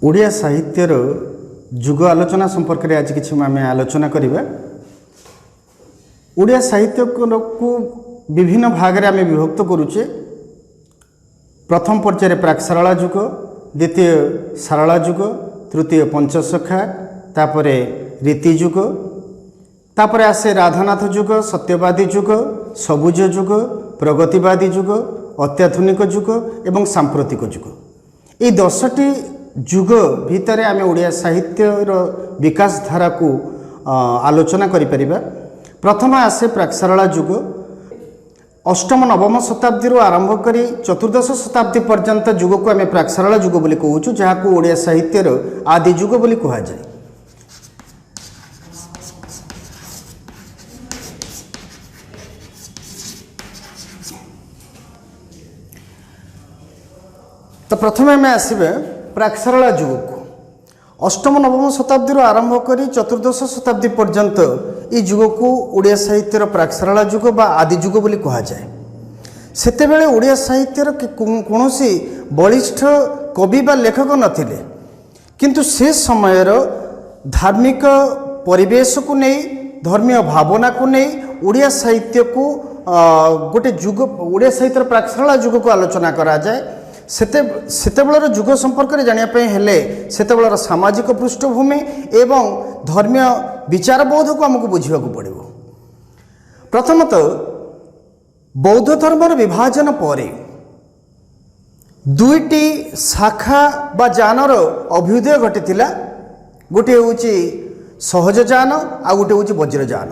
ओडिया साहित्यर जुग आलोचना संपर्क में आज किसी आम आलोचना करवा। ओडिया साहित्य को विभिन्न भाग में आम विभक्त करुचे। प्रथम पर्यायर प्राक सारला जुग, द्वितीय सारला जुग, तृतीय पंचसखा, तापर रीति जुग, तापर आसे राधानाथ जुग, सत्यवादी जुग, सबुज जुग, प्रगतिवादी जुग, अत्याधुनिक जुग एवं सांप्रतिक जुग। ये 10टी जुग भितर आम ओडिया साहित्यर विकास धारा को आलोचना करिपरिबा। प्रथम आसे प्राक सारला जुग। अष्टम नवम शताब्दी आरंभ करी चतुर्दश शताब्दी पर्यंत जुग को आम प्राक सारला जुग बोली कहूँ, जहाँ को ओडिया साहित्यर आदि जुग बोली कहा जाए। तो प्रथम आम आसबे प्राक सारला जुग को। अष्टम नवम शताब्दी आरंभ करी चतुर्दश शताब्दी पर्यंत ये जुग को ओडिया साहित्यर प्राक सारला जुग बा आदि जुग बोली कहा जाए। सेतेबेले ओडिया साहित्यर कौनसी बलिष्ठ कवि बा लेखक नथिले, किंतु से समयर धार्मिक परिवेश को नहीं, धर्मीय भावना को नहीं ओडिया साहित्य को गोटे जुग, ओडिया साहित्यर प्राक सारला जुग को आलोचना करा जाए। सेतेबेलर जुग संपर्क में जानापी हेले सेतेबेलर सामाजिक पृष्ठभूमि एवं धर्मीय विचारबोध को आमको बुझा पड़ो। प्रथमतः बौद्ध धर्मर विभाजन पर दुईटी शाखा बा जानर अभ्युदय घटीला। गोटे हूँ सहज जान आ गोटे हूँ वज्रजान।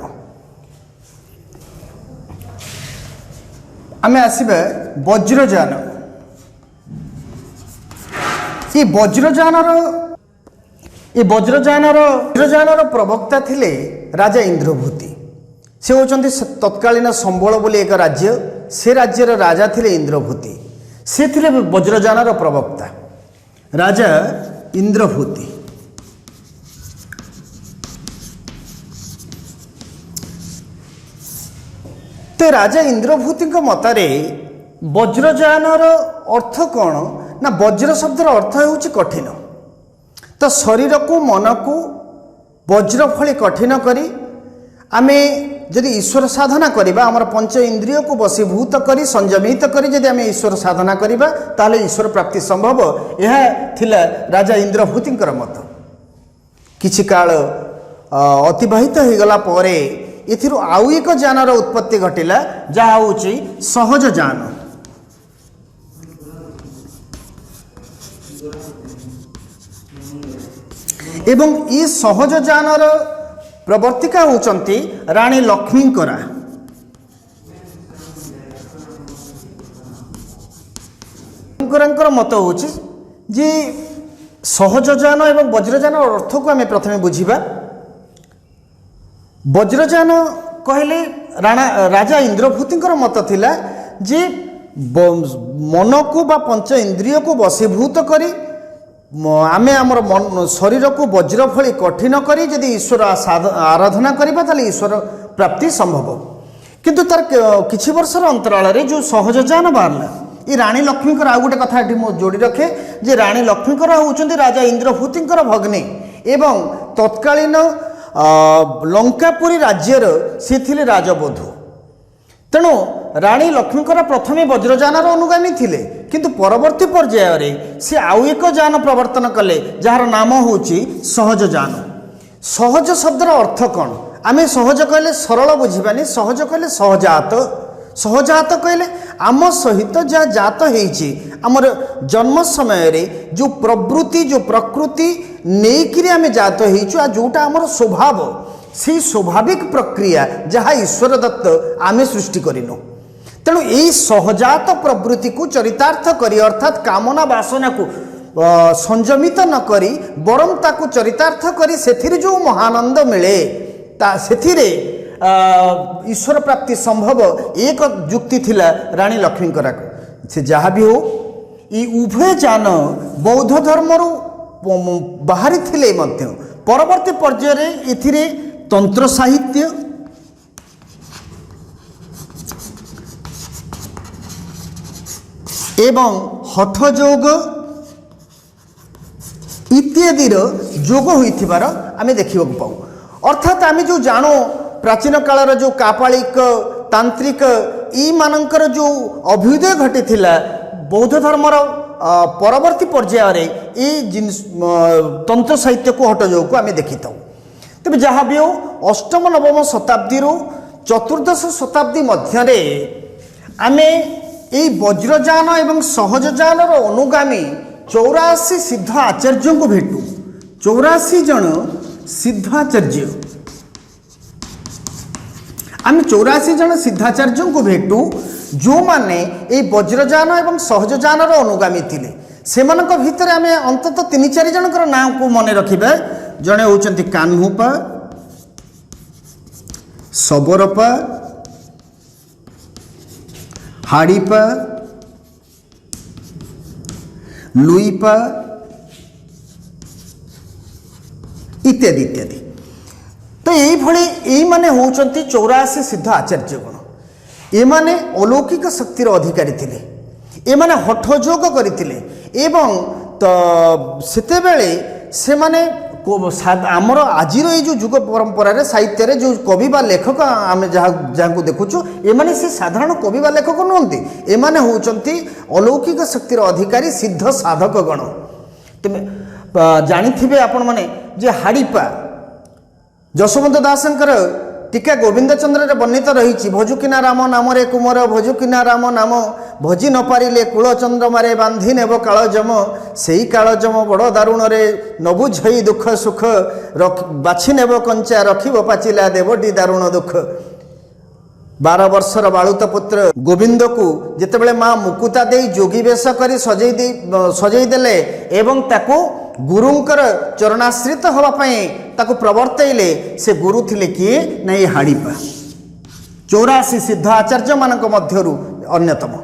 आम आसबे वज्रजान। ये वज्रजानर प्रवक्ता थिले राजा इंद्रभूति। से होचंती तत्कालीन संबल बोली एक राज्य, से राज्यर राजा थिले इंद्रभूति। से थिले वज्रजानर प्रवक्ता राजा इंद्रभूति। तो राजा इंद्रभूति मतरे वज्रजानर अर्थ कौन ना, वज्र शब्दर अर्थ होउछि कठिन। तो शरीर को मन को वज्र फली कठिन करी आमे यदि ईश्वर साधना करिबा, हमर पंच इंद्रिय को वशीभूत करी संयमित करी यदि आमे ईश्वर साधना करिबा ताले ईश्वर प्राप्ति संभव। यह थिला राजा इंद्रभूतिंकर मत। किछि काल अतिबाहित हो गला परे एथिरु आउ एक जानर उत्पत्ति घटिला, जहा होउछि सहज जान। एवं ये सहज जानर प्रवर्तिका होचंती रानी लक्ष्मींकरा। मत होची जे सहज जान एवं वज्रजान अर्थ को आम प्रथमे बुझिबा। वज्रजान कहले राजा इंद्रभूतिंकर मत थिला जे मन को बा पंच इंद्रिय को वशीभूत करी आमे आमर मन शरीर को वज्र फली कठिन करी यदि ईश्वर आराधना करिबा ताले ईश्वर प्राप्ति संभव। किंतु तार किछि वर्षर अंतराल रे जो सहज जान बाहरला। ये रानी लक्ष्मीकर आ गोटे कथा एठी मो जोड़ी रखे जे रानी लक्ष्मीकर होउचंती राजा इंद्रभूतिंकर भगिनी एवं तत्कालीन लंकापुरी राज्यर से थिले राजबधू। तेणु रानी लक्ष्मीकर प्रथमे वज्रजानर अनुगामी थिले, किंतु परवर्ती पर्यायर से आउ एक जान प्रवर्तन कले जार नाम होची सहज जान। सहज शब्दर अर्थ कौन? आमे सहज कहले सरल बुझिबानी, सहज कहले सहजात। सहजात कहले आम सहित जहाँ जात होइछि, आमर जन्म समय रे जो प्रवृत्ति जो प्रकृति नेइकिरी आमे जात होइछु आ जोटा आमर स्वभाव, से स्वाभाविक प्रक्रिया जहाँ ईश्वर दत्त आमे सृष्टि करिनो। तेणु यही सहजात प्रवृत्ति को चरितार्थ करी अर्थात कामना वासना को संयमित न करी बरम ताकू चरितार्थ करी सेथिरे जो महानंद मिले ता सेथिरे ईश्वर प्राप्ति संभव एक जुक्ति थिला रानी लक्ष्मींकर। से जहाँ भी हो ये उभय जान बौद्ध धर्मरु बाहरी थिले मध्य परवर्ती पर्यायर एथिरे तंत्र साहित्य एवं हठयोग इत्यादिर जोग होइथिबार आमे देखिबा पाऊ। अर्थात आमे जो जानो प्राचीन कालर जो कापालिक तांत्रिक ई मानकर जो अभ्युदय घटी थिला बौद्ध धर्मर परवर्ती पर्यायर तंत्र साहित्य को हटजो को आमे देखि थाउ। तेबे जहाँ भी हो अष्टम नवम शताब्दी चतुर्दश शताब्दी मध्य आमे এই বজ্রযান এবং সহজযানর অনুগামী 84 সিদ্ধ আচার্য को भेटू। 84 जन सिद्ध आचार्य आम 84 जन सिद्धाचार्य को भेटू जो माने ये वज्रयान एवं सहजयानर अनुगामी थिले। सेमानक भितर आम अंतत 3-4 जनकर नाम को मन रखिबा। जड़े होचंती कान्हुपा, सबरपा, हाड़ीपा, लुईपा इत्यादि इत्यादि। तो यही माने होचंती 84 सिद्ध आचार्यगण। एमाने अलौकिक शक्तिर अधिकारी थिले, एमाने हठयोग करथिले एवं तो सेतेबेले से माने आमर आजिर ये जो जुग परंपरा साहित्य रे जो कवि बा लेखक आम जहाँ को देखुचु एमाने से साधारण कवि बा लेखक नुहंती। एमाने होचंती अलौकिक शक्तिर अधिकारी सिद्ध साधक गण। तुम जानिथिबे आपण माने जे हाड़ीपा यशोवंत दासंकर टीका गोविंद चंद्र रे वर्णित रही। भजुकिना राम नाम रे कुमर भजुकिना राम नाम भजी न पारिले कूल चंद्रमारे बांधी नेब कालजम सेई कालजम बड़ दारुण रे नबुझई दुख सुख बाछि नेब कंचा रखिब पाचिला देवटी दारुण दुख। 12 वर्षर बालुत पुत्र गोविंद को जेतेबेले माँ मुकुता दे जोगी वेश करी सजई देले एवं ताको गुरुंकर चरणाश्रित हवा पाई ताको प्रवर्तैले। से गुरु थिले किए ना ये हाड़ीपा 84 सिद्ध आचार्य मानक मध्यरु अन्यतम।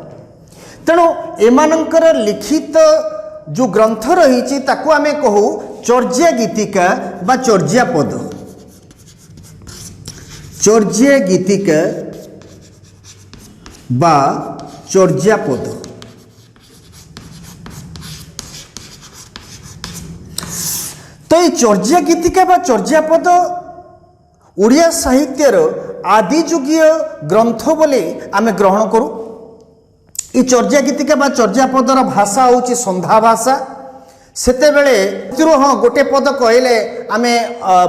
तेणु एमानंकर लिखित जो ग्रंथ रही ताको आमे कहू चर्या गीतिका बा चर्या पद। चर्या गीतिका बा चर्या पद तो ये चर्या गीतिका बा चर्या पद ओडिया साहित्यर आदि जुगीय ग्रंथ बोले आमे ग्रहण करूँ। ये चर्या गीतिका बा चर्या पदर भाषा होची संध्या भाषा। सेतेबेले हाँ गोटे पद कहले आमे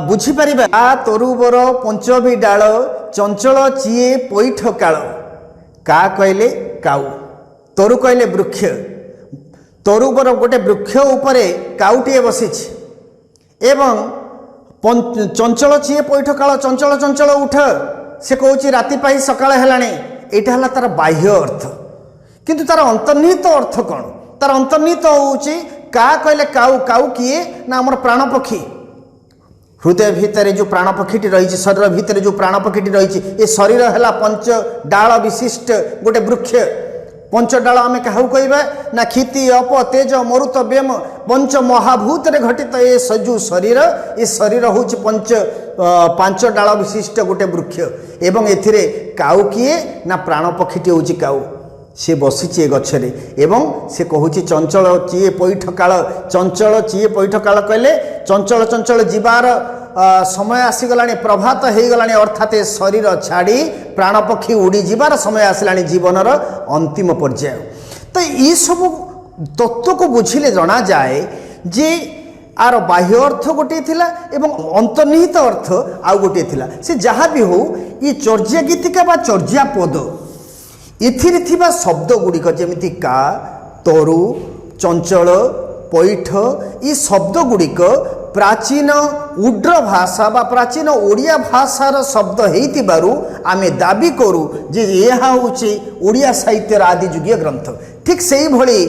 बुझी परिबा आ तरुबर पंचबी डाल चंचल चिए पैठ काल। का कहले काऊ, तरु कहले वृक्ष। तरुबर गोटे वृक्ष उपरे काउटीए बसिछि एवं चंचल चिए पैठ काल चंचल चंचल उठ। से कहूँ राति पाई सकाळ हेलाणी। एटा हला तार बाह्य अर्थ, किंतु तार अंतर्निहित अर्थ कौन? तार अंतर्निहित होउची का कहले काऊ। काऊ किए ना आमर प्राण पक्षी। हृदय भितर जो प्राण पक्षीटी रही, शरीर भितर जो प्राण पक्षीटी रही, ये शरीर है पंच डाल विशिष्ट गोटे वृक्ष। पंच डाल आम क्या कहवा ना क्षिति अप तेज मरुत व्यम पंच महाभूत रे घटित ये सजु शरीर। ये शरीर हूँ पांच डाल विशिष्ट गोटे वृक्ष एवं एथिरे काऊ किए ना प्राण पक्षीटी हूँ काऊ। सी बसीचे गछरे एवं से कहूँ चंचल चिए पैठ काल। चंचल चिए पैठ काल कहले चंचल चंचल जीवार समय आसीगला, प्रभात हो गला। अर्थात शरीर छाड़ी प्राण पक्षी उड़ी जीवार समय आसला जीवनर अंतिम पर्याय। तो ये सब तत्व को बुझिले जना जाए जे आर बाह्य अर्थ गोटे थिला एवं अंतर्निहित अर्थ आउ गोटे थिला। से जहाँ भी हो ये चर्या गीतिका बा चर्या पद एथिरे थिबा शब्द गुड़िक जेमिति का तरु चंचल पैठ ये शब्द गुड़िक प्राचीन उड्र भाषा बा प्राचीन ओडिया भाषार शब्द हेतिबारु आमे दाबी करू जे यह होची ओडिया साहित्यर आदि जुगीय ग्रंथ। ठीक से ही भली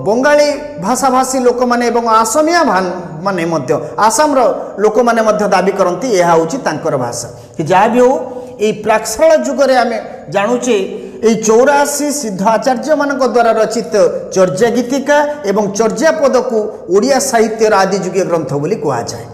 बंगाली भाषाभाषी लोक माने एवं आसामिया माने मध्य आसाम लोक माने मध्य दाबी करती यह होची तांकर भाषा। कि जहाँ भी हो ये प्राक्शाल जुगरे आमे जानुचे ये 84 सिद्ध आचार्य मान द्वारा रचित चर्या गीतिका एवं चर्या पद को ओडिया साहित्यर आदि जुगीय ग्रंथ बोली कहा जाए।